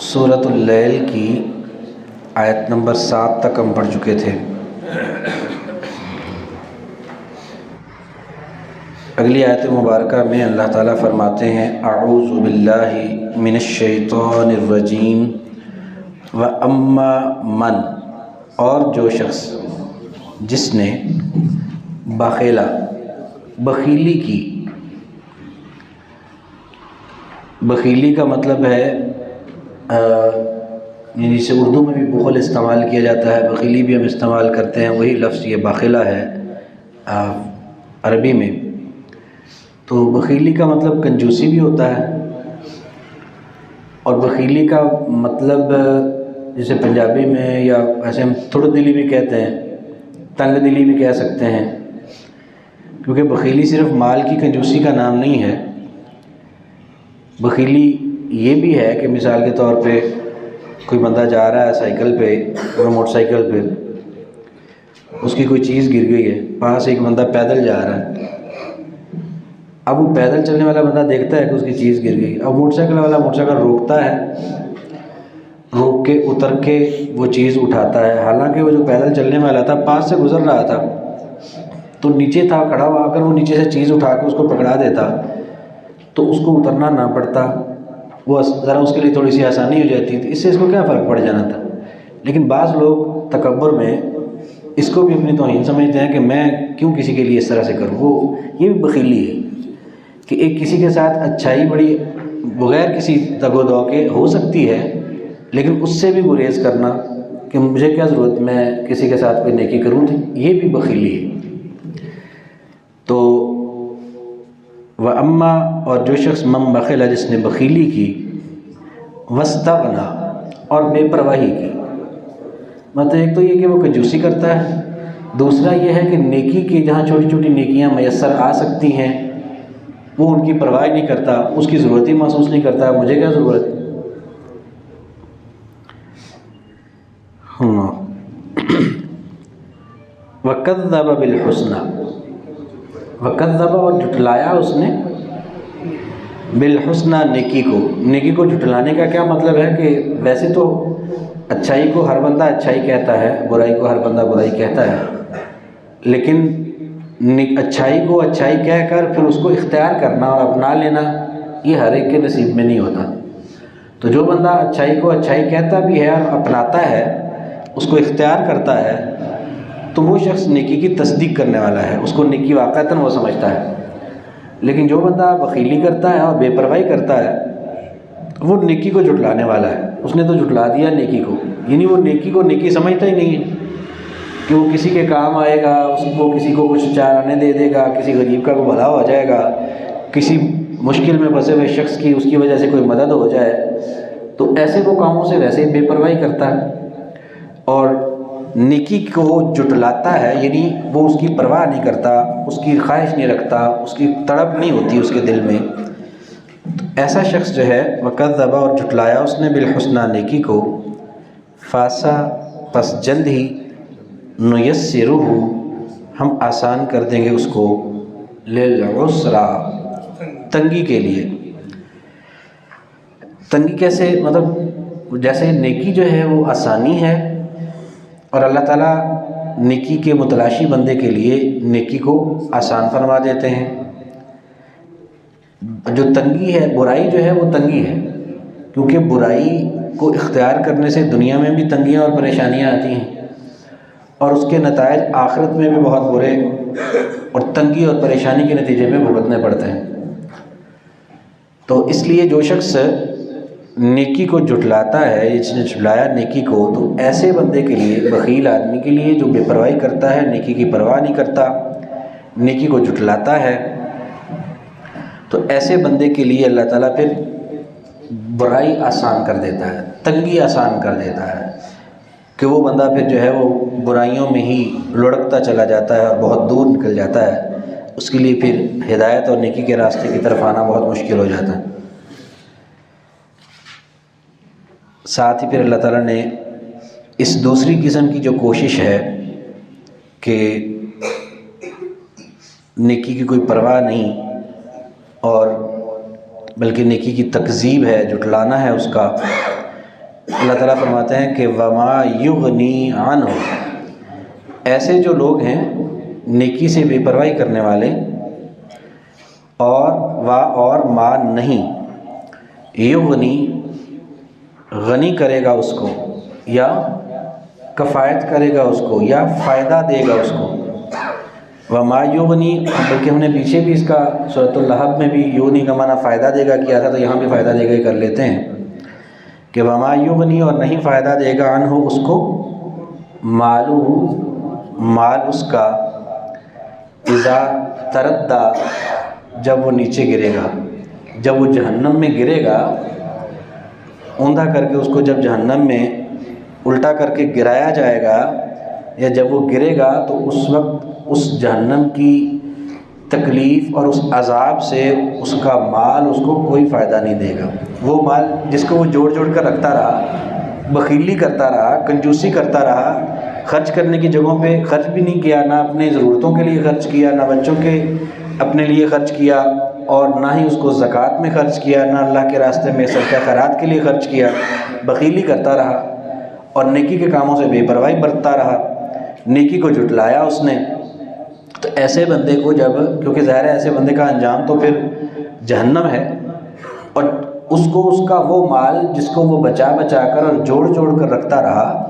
سورۃ اللیل کی آیت نمبر 7 تک ہم پڑھ چکے تھے۔ اگلی آیت مبارکہ میں اللہ تعالیٰ فرماتے ہیں اعوذ باللہ من الشیطان الرجیم واما من، اور جو شخص جس نے بخیلا بخیلی کی، بخیلی کا مطلب ہے یعنی سے اردو میں بھی بخل استعمال کیا جاتا ہے، بخیلی بھی ہم استعمال کرتے ہیں، وہی لفظ یہ باخلہ ہے عربی میں۔ تو بخیلی کا مطلب کنجوسی بھی ہوتا ہے، اور بخیلی کا مطلب جیسے پنجابی میں یا ایسے ہم تھوڑا دلی بھی کہتے ہیں، تنگ دلی بھی کہہ سکتے ہیں، کیونکہ بخیلی صرف مال کی کنجوسی کا نام نہیں ہے۔ بخیلی یہ بھی ہے کہ مثال کے طور پہ کوئی بندہ جا رہا ہے سائیکل پہ یا موٹر سائیکل پہ، اس کی کوئی چیز گر گئی ہے، پاس ایک بندہ پیدل جا رہا ہے، اب وہ پیدل چلنے والا بندہ دیکھتا ہے کہ اس کی چیز گر گئی، اب موٹر سائیکل والا موٹر سائیکل روکتا ہے، روک کے اتر کے وہ چیز اٹھاتا ہے، حالانکہ وہ جو پیدل چلنے والا تھا پاس سے گزر رہا تھا تو نیچے تھا کھڑا ہوا، اگر وہ نیچے سے چیز اٹھا کے اس کو پکڑا دیتا تو اس کو اترنا نہ پڑتا، وہ ذرا اس کے لیے تھوڑی سی آسانی ہو جاتی تھی، اس سے اس کو کیا فرق پڑ جانا تھا۔ لیکن بعض لوگ تکبر میں اس کو بھی اپنی توہین سمجھتے ہیں کہ میں کیوں کسی کے لیے اس طرح سے کروں، وہ یہ بھی بخیلی ہے کہ ایک کسی کے ساتھ اچھائی بڑی بغیر کسی تگ و دو کے ہو سکتی ہے، لیکن اس سے بھی گریز کرنا کہ مجھے کیا ضرورت میں کسی کے ساتھ کوئی نیکی کروں تھی، یہ بھی بخیلی ہے۔ تو وَأَمَّا، اور جو شخص من بخل، جس نے بخیلی کی، وَاسْتَغْنَا، اور بے پرواہی کی، مطلب ایک تو یہ کہ وہ کنجوسی کرتا ہے، دوسرا یہ ہے کہ نیکی کی جہاں چھوٹی چھوٹی نیکیاں میسر آ سکتی ہیں وہ ان کی پرواہ نہیں کرتا، اس کی ضرورت ہی محسوس نہیں کرتا، مجھے کیا ضرورت۔ وَكَذَّبَ بِالْحُسْنَى، وَكَذَّبَ، اور جھٹلایا اس نے، بالحسنى، نیکی کو۔ نیکی کو جھٹلانے کا کیا مطلب ہے کہ ویسے تو اچھائی کو ہر بندہ اچھائی کہتا ہے، برائی کو ہر بندہ برائی کہتا ہے، لیکن اچھائی کو اچھائی کہہ کر پھر اس کو اختیار کرنا اور اپنا لینا یہ ہر ایک کے نصیب میں نہیں ہوتا۔ تو جو بندہ اچھائی کو اچھائی کہتا بھی ہے اور اپناتا ہے، اس کو اختیار کرتا ہے، تو وہ شخص نیکی کی تصدیق کرنے والا ہے، اس کو نیکی واقعتاً وہ سمجھتا ہے۔ لیکن جو بندہ بخیلی کرتا ہے اور بے پرواہی کرتا ہے وہ نیکی کو جھٹلانے والا ہے، اس نے تو جھٹلا دیا نیکی کو، یعنی وہ نیکی کو نیکی سمجھتا ہی نہیں ہے کہ وہ کسی کے کام آئے گا، اس کو کسی کو کچھ چارانے دے دے گا، کسی غریب کا کوئی بھلا ہو جائے گا، کسی مشکل میں پھنسے ہوئے شخص کی اس کی وجہ سے کوئی مدد ہو جائے، تو ایسے وہ کاموں سے ویسے بے پرواہی کرتا ہے، اور نیکی کو جھٹلاتا ہے، یعنی وہ اس کی پرواہ نہیں کرتا، اس کی خواہش نہیں رکھتا، اس کی تڑپ نہیں ہوتی اس کے دل میں۔ ایسا شخص جو ہے وَكَذَّبَ، اور جھٹلایا اس نے، بالحسنى، نیکی کو، فاسا، پس جلد ہی، نُيَسِّرُهُ، ہم آسان کر دیں گے اس کو، لِلْعُسْرَى، تنگی کے لیے۔ تنگی کیسے، مطلب جیسے نیکی جو ہے وہ آسانی ہے، اور اللہ تعالیٰ نیکی کے متلاشی بندے کے لیے نیکی کو آسان فرما دیتے ہیں۔ جو تنگی ہے، برائی جو ہے وہ تنگی ہے، کیونکہ برائی کو اختیار کرنے سے دنیا میں بھی تنگیاں اور پریشانیاں آتی ہیں، اور اس کے نتائج آخرت میں بھی بہت برے اور تنگی اور پریشانی کے نتیجے میں بھگتنے پڑتے ہیں۔ تو اس لیے جو شخص نیکی کو جھٹلاتا ہے، جس نے جھٹلایا نیکی کو، تو ایسے بندے کے لیے، بخیل آدمی کے لیے جو بے پرواہی کرتا ہے، نیکی کی پرواہ نہیں کرتا، نیکی کو جھٹلاتا ہے، تو ایسے بندے کے لیے اللہ تعالیٰ پھر برائی آسان کر دیتا ہے، تنگی آسان کر دیتا ہے، کہ وہ بندہ پھر جو ہے وہ برائیوں میں ہی لڑکتا چلا جاتا ہے اور بہت دور نکل جاتا ہے، اس کے لیے پھر ہدایت اور نیکی کے راستے کی طرف آنا بہت مشکل ہو جاتا ہے۔ ساتھ ہی پھر اللہ تعالیٰ نے اس دوسری قسم کی جو کوشش ہے کہ نیکی کی کوئی پرواہ نہیں اور بلکہ نیکی کی تکذیب ہے، جھٹلانا ہے اس کا، اللہ تعالیٰ فرماتے ہیں کہ وما یغنی عنہ، ایسے جو لوگ ہیں نیکی سے بے پرواہی کرنے والے، اور ما نہیں، یغنی غنی کرے گا اس کو، یا کفایت کرے گا اس کو، یا فائدہ دے گا اس کو۔ وما یغنی، بلکہ ہم نے پیچھے بھی اس کا سورۃ اللہب میں بھی یغنی کا معنی فائدہ دے گا کیا تھا، تو یہاں بھی فائدہ دے گا ہی کر لیتے ہیں کہ وما یغنی، اور نہیں فائدہ دے گا عنہ اس کو، مالو مال اس کا، اذا تردہ جب وہ نیچے گرے گا، جب وہ جہنم میں گرے گا، اوندھا کر کے اس کو جب جہنم میں الٹا کر کے گرایا جائے گا، یا جب وہ گرے گا تو اس وقت اس جہنم کی تکلیف اور اس عذاب سے اس کا مال اس کو کوئی فائدہ نہیں دے گا۔ وہ مال جس کو وہ جوڑ جوڑ کر رکھتا رہا، بخیلی کرتا رہا، کنجوسی کرتا رہا، خرچ کرنے کی جگہوں پہ خرچ بھی نہیں کیا، نہ اپنے ضرورتوں کے لیے خرچ کیا، نہ بچوں کے اپنے لیے خرچ کیا، اور نہ ہی اس کو زکوٰۃ میں خرچ کیا، نہ اللہ کے راستے میں صدقہ خیرات کے لیے خرچ کیا، بخیلی کرتا رہا اور نیکی کے کاموں سے بے پرواہی برتتا رہا، نیکی کو جھٹلایا اس نے۔ تو ایسے بندے کو جب، کیونکہ ظاہر ہے ایسے بندے کا انجام تو پھر جہنم ہے، اور اس کو اس کا وہ مال جس کو وہ بچا بچا کر اور جوڑ جوڑ کر رکھتا رہا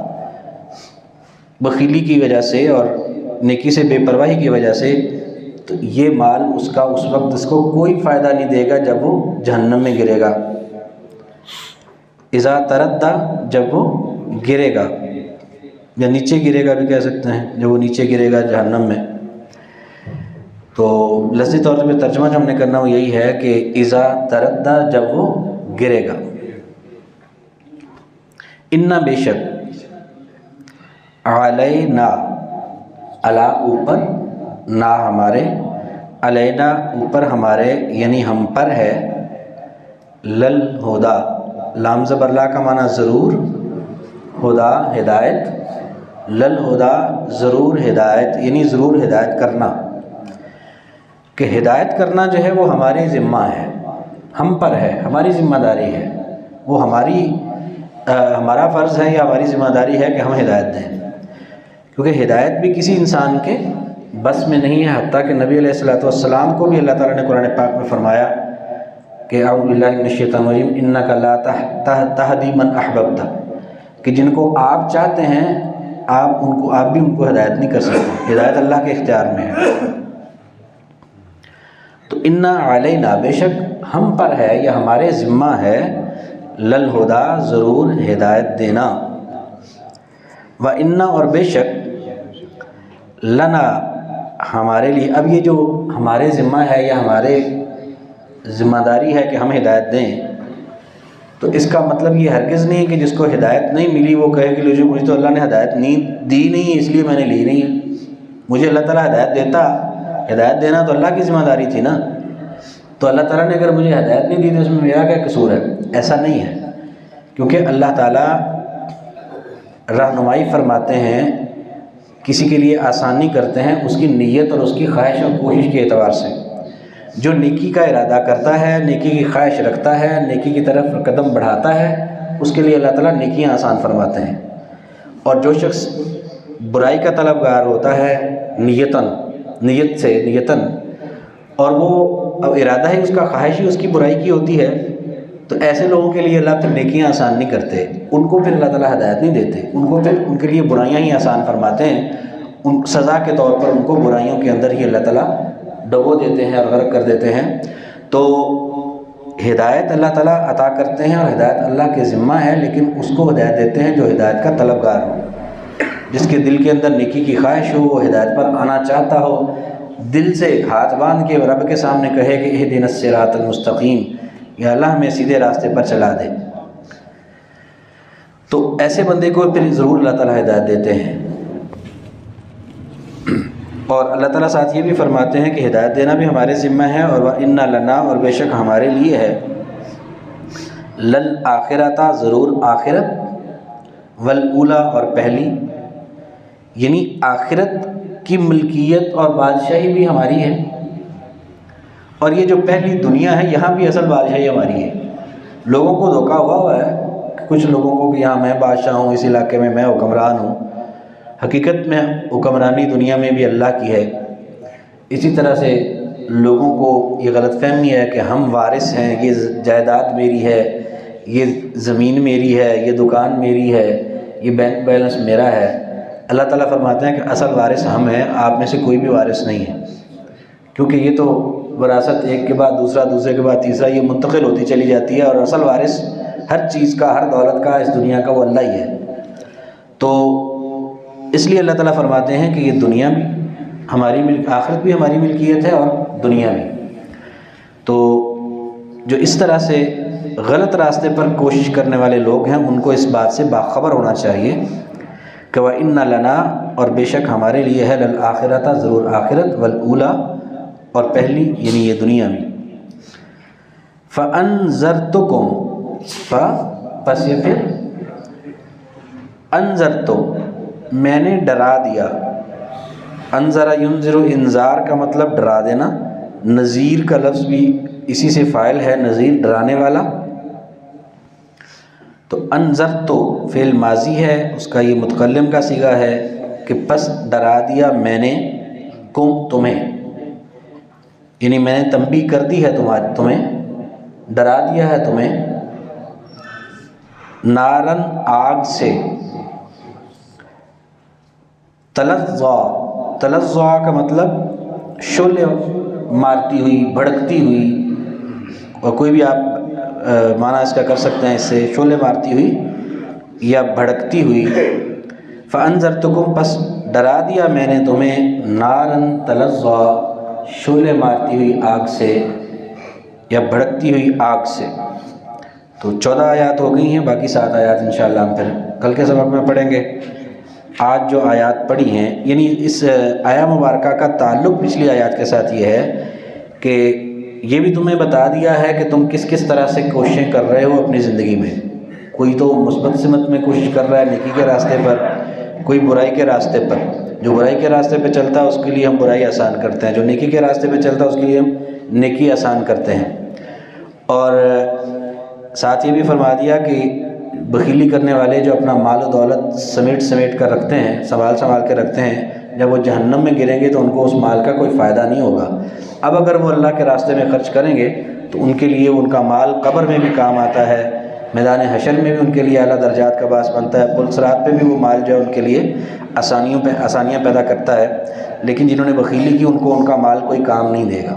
بخیلی کی وجہ سے اور نیکی سے بے پرواہی کی وجہ سے، تو یہ مال اس کا اس وقت اس کو کوئی فائدہ نہیں دے گا جب وہ جہنم میں گرے گا۔ اذا تردہ، جب وہ گرے گا، یا نیچے گرے گا بھی کہہ سکتے ہیں، جب وہ نیچے گرے گا جہنم میں۔ تو لفظی طور پہ ترجمہ جو ہم نے کرنا وہ یہی ہے کہ اذا تردہ، جب وہ گرے گا۔ انا، بے شک، علینا، علی اوپر، نا ہمارے، علینا اوپر ہمارے یعنی ہم پر ہے، للہدا، لام زبر لا کا معنی ضرور، ہدا ہدایت، للہدا ضرور ہدایت، یعنی ضرور ہدایت کرنا، کہ ہدایت کرنا جو ہے وہ ہماری ذمہ ہے، ہم پر ہے، ہماری ذمہ داری ہے، وہ ہمارا فرض ہے یا ہماری ذمہ داری ہے کہ ہم ہدایت دیں، کیونکہ ہدایت بھی کسی انسان کے بس میں نہیں ہے، حتیٰ کہ نبی علیہ السلام کو بھی اللہ تعالیٰ نے قرآن پاک میں فرمایا کہ اعوذ باللہ من الشیطان الرجیم انک لا تہدی من احببت، کہ جن کو آپ چاہتے ہیں آپ بھی ان کو ہدایت نہیں کر سکتے، ہدایت اللہ کے اختیار میں ہے۔ تو انا علینا، بے شک ہم پر ہے یا ہمارے ذمہ ہے، للہدا، ضرور ہدایت دینا، و انا، اور بے شک، لنا، ہمارے لیے۔ اب یہ جو ہمارے ذمہ ہے یا ہمارے ذمہ داری ہے کہ ہم ہدایت دیں، تو اس کا مطلب یہ ہرگز نہیں ہے کہ جس کو ہدایت نہیں ملی وہ کہے کہ جو مجھے تو اللہ نے ہدایت نہیں دی نہیں اس لیے میں نے لی نہیں ہے، مجھے اللہ تعالیٰ ہدایت دیتا، ہدایت دینا تو اللہ کی ذمہ داری تھی نا، تو اللہ تعالیٰ نے اگر مجھے ہدایت نہیں دی تو اس میں میرا کیا قصور ہے؟ ایسا نہیں ہے، کیونکہ اللہ تعالیٰ رہنمائی فرماتے ہیں، کسی کے لیے آسانی کرتے ہیں اس کی نیت اور اس کی خواہش اور کوشش کے اعتبار سے۔ جو نیکی کا ارادہ کرتا ہے، نیکی کی خواہش رکھتا ہے، نیکی کی طرف قدم بڑھاتا ہے، اس کے لیے اللہ تعالیٰ نیکیاں آسان فرماتے ہیں، اور جو شخص برائی کا طلبگار ہوتا ہے نیتاً اور وہ اب ارادہ ہی اس کا، خواہش ہی اس کی برائی کی ہوتی ہے، تو ایسے لوگوں کے لیے اللہ پھر نیکیاں آسان نہیں کرتے، ان کو پھر اللہ تعالیٰ ہدایت نہیں دیتے، ان کو پھر ان کے لیے برائیاں ہی آسان فرماتے ہیں، ان سزا کے طور پر ان کو برائیوں کے اندر ہی اللہ تعالیٰ ڈبو دیتے ہیں اور غرق کر دیتے ہیں۔ تو ہدایت اللہ تعالیٰ عطا کرتے ہیں اور ہدایت اللہ کے ذمہ ہے، لیکن اس کو ہدایت دیتے ہیں جو ہدایت کا طلبگار ہو، جس کے دل کے اندر نیکی کی خواہش ہو، وہ ہدایت پر آنا چاہتا ہو، دل سے ہاتھ باندھ کے رب کے سامنے کہے کہ اہدنا الصراط المستقیم، یا اللہ ہمیں سیدھے راستے پر چلا دے، تو ایسے بندے کو پھر ضرور اللہ تعالیٰ ہدایت دیتے ہیں۔ اور اللہ تعالیٰ ساتھ یہ بھی فرماتے ہیں کہ ہدایت دینا بھی ہمارے ذمہ ہے، اور وَإِنَّ لَنَا، اور بے شک ہمارے لیے ہے، لَلْآخِرَةَ، ضرور آخرت، وَالْأُولَى، اور پہلی، یعنی آخرت کی ملکیت اور بادشاہی بھی ہماری ہے، اور یہ جو پہلی دنیا ہے یہاں بھی اصل بادشاہی ہماری ہے۔ لوگوں کو دھوکہ ہوا ہے کہ کچھ لوگوں کو کہ یہاں میں بادشاہ ہوں، اس علاقے میں میں حکمران ہوں، حقیقت میں حکمرانی دنیا میں بھی اللہ کی ہے۔ اسی طرح سے لوگوں کو یہ غلط فہمی ہے کہ ہم وارث ہیں، یہ جائیداد میری ہے، یہ زمین میری ہے، یہ دکان میری ہے، یہ بینک بیلنس میرا ہے۔ اللہ تعالیٰ فرماتے ہیں کہ اصل وارث ہم ہیں، آپ میں سے کوئی بھی وارث نہیں ہے، کیونکہ یہ تو وراثت ایک کے بعد دوسرا، دوسرے کے بعد تیسرا، یہ منتقل ہوتی چلی جاتی ہے، اور اصل وارث ہر چیز کا، ہر دولت کا، اس دنیا کا وہ اللہ ہی ہے۔ تو اس لیے اللہ تعالیٰ فرماتے ہیں کہ یہ دنیا بھی ہماری آخرت بھی ہماری ملکیت ہے اور دنیا بھی۔ تو جو اس طرح سے غلط راستے پر کوشش کرنے والے لوگ ہیں ان کو اس بات سے باخبر ہونا چاہیے کہ وَإِنَّ لَنَا، اور بے شک ہمارے لیے ہے، للآخرۃ، ضرور آخرت، والأولیٰ، اور پہلی یعنی یہ دنیا میں۔ فَأَنذَرْتُكُمْ، پس یہ پھر انذرتو، میں نے ڈرا دیا۔ انذر ینذر، انذار کا مطلب ڈرا دینا، نذیر کا لفظ بھی اسی سے فاعل ہے، نذیر ڈرانے والا۔ تو انذرتو فعل ماضی ہے، اس کا یہ متکلم کا صیغہ ہے کہ پس ڈرا دیا میں نے، کم تمہیں، یعنی میں نے تنبیہ کر دی ہے تمہیں، ڈرا دیا ہے تمہیں، نارن، آگ سے، تلظا، تلظا کا مطلب شعلے مارتی ہوئی، بھڑکتی ہوئی، اور کوئی بھی آپ معنی اس کا کر سکتے ہیں، اس سے شعلے مارتی ہوئی یا بھڑکتی ہوئی۔ فَأَنذَرْتُكُمْ، پس ڈرا دیا میں نے تمہیں، نارن تلظا، شعلے مارتی ہوئی آگ سے یا بھڑکتی ہوئی آگ سے۔ تو 14 آیات ہو گئی ہیں، باقی 7 آیات انشاءاللہ ہم پھر کل کے سبق میں پڑھیں گے۔ آج جو آیات پڑھی ہیں، یعنی اس آیا مبارکہ کا تعلق پچھلی آیات کے ساتھ یہ ہے کہ یہ بھی تمہیں بتا دیا ہے کہ تم کس کس طرح سے کوششیں کر رہے ہو اپنی زندگی میں۔ کوئی تو مثبت سمت میں کوشش کر رہا ہے، نیکی کے راستے پر، کوئی برائی کے راستے پر۔ جو برائی کے راستے پہ چلتا ہے اس کے لیے ہم برائی آسان کرتے ہیں، جو نیکی کے راستے پہ چلتا ہے اس کے لیے ہم نیکی آسان کرتے ہیں۔ اور ساتھ یہ بھی فرما دیا کہ بخیلی کرنے والے جو اپنا مال و دولت سمیٹ کر رکھتے ہیں، سنبھال کے رکھتے ہیں، جب وہ جہنم میں گریں گے تو ان کو اس مال کا کوئی فائدہ نہیں ہوگا۔ اب اگر وہ اللہ کے راستے میں خرچ کریں گے تو ان کے لیے ان کا مال قبر میں بھی کام آتا ہے، میدان حشر میں بھی ان کے لیے اعلیٰ درجات کا باعث بنتا ہے، پل صراط پہ بھی وہ مال جو ہے ان کے لیے آسانیاں پیدا کرتا ہے۔ لیکن جنہوں نے بخیلی کی ان کو ان کا مال کوئی کام نہیں دے گا۔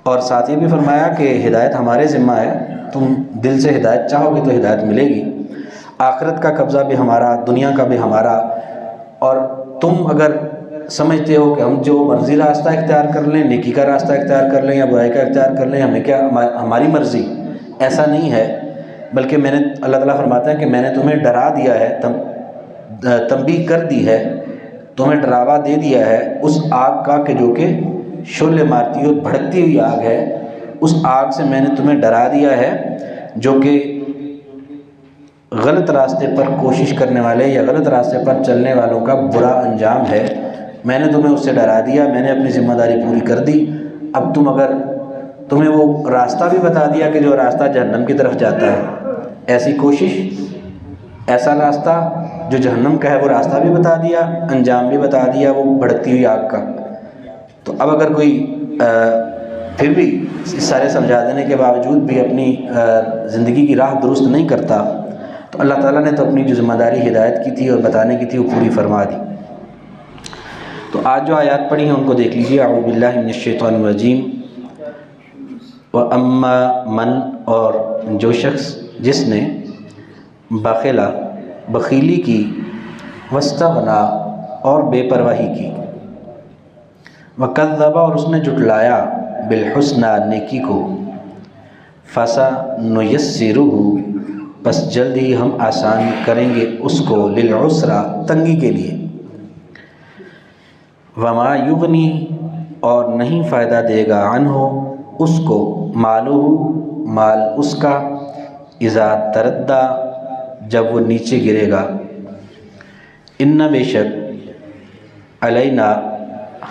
اور ساتھ یہ بھی فرمایا کہ ہدایت ہمارے ذمہ ہے، تم دل سے ہدایت چاہو گے تو ہدایت ملے گی۔ آخرت کا قبضہ بھی ہمارا، دنیا کا بھی ہمارا۔ اور تم اگر سمجھتے ہو کہ ہم جو مرضی راستہ اختیار کر لیں، نیکی کا راستہ اختیار کر لیں یا برائی کا اختیار کر لیں، ہمیں کیا، ہماری مرضی، ایسا نہیں ہے۔ بلکہ میں نے، اللہ تعالیٰ فرماتا ہے کہ میں نے تمہیں ڈرا دیا ہے، تنبیہ کر دی ہے، تمہیں ڈراوا دے دیا ہے اس آگ کا کہ جو کہ شعلے مارتی اور بھڑکتی ہوئی آگ ہے۔ اس آگ سے میں نے تمہیں ڈرا دیا ہے جو کہ غلط راستے پر کوشش کرنے والے یا غلط راستے پر چلنے والوں کا برا انجام ہے۔ میں نے تمہیں اس سے ڈرا دیا، میں نے اپنی ذمہ داری پوری کر دی۔ اب تمہیں وہ راستہ بھی بتا دیا کہ جو راستہ جہنم کی طرف جاتا ہے، ایسی کوشش، ایسا راستہ جو جہنم کا ہے وہ راستہ بھی بتا دیا، انجام بھی بتا دیا وہ بھڑکتی ہوئی آگ کا۔ تو اب اگر کوئی پھر بھی اس سارے سمجھا دینے کے باوجود بھی اپنی زندگی کی راہ درست نہیں کرتا تو اللہ تعالیٰ نے تو اپنی جو ذمہ داری ہدایت کی تھی اور بتانے کی تھی وہ پوری فرما دی۔ تو آج جو آیات پڑھی ہیں ان کو دیکھ لیجیے۔ اعوذ باللہ من الشیطان الرجیم۔ وَأَمَّا مَنْ، اور جو شخص جس نے بخلا، بخیلی کی، وَاسْتَغْنَا، اور بے پرواہی کی، وَكَذَّبَ، اور اس نے جھٹلایا، بِالْحُسْنَى، نیکی کو، فَسَنُيَسِّرُهُ، بس جلد ہی ہم آسان کریں گے اس کو، لِلْعُسْرَى، تنگی کے لیے، وَمَا يُغْنِي، اور نہیں فائدہ دے گا، عنہ، اس کو، مالُهُ، مال اس کا، اذا تردّا، جب وہ نیچے گرے گا، ان بے شک، علینا،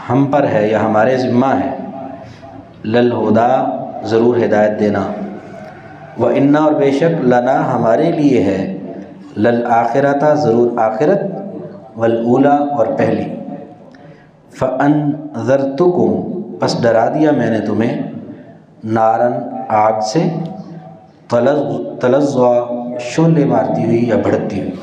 ہم پر ہے یا ہمارے ذمہ ہے، للہدا، ضرور ہدایت دینا، وَإِنَّا اور بے شک لنا ہمارے لیے ہے للآخرۃ ضرور آخرت والأولیٰ اور پہلی فَأَنذَرْتُكُمْ پس ڈرا دیا میں نے تمہیں نارن آگ سے تلظّیٰ شعلے مارتی ہوئی یا بھڑکتی ہوئی.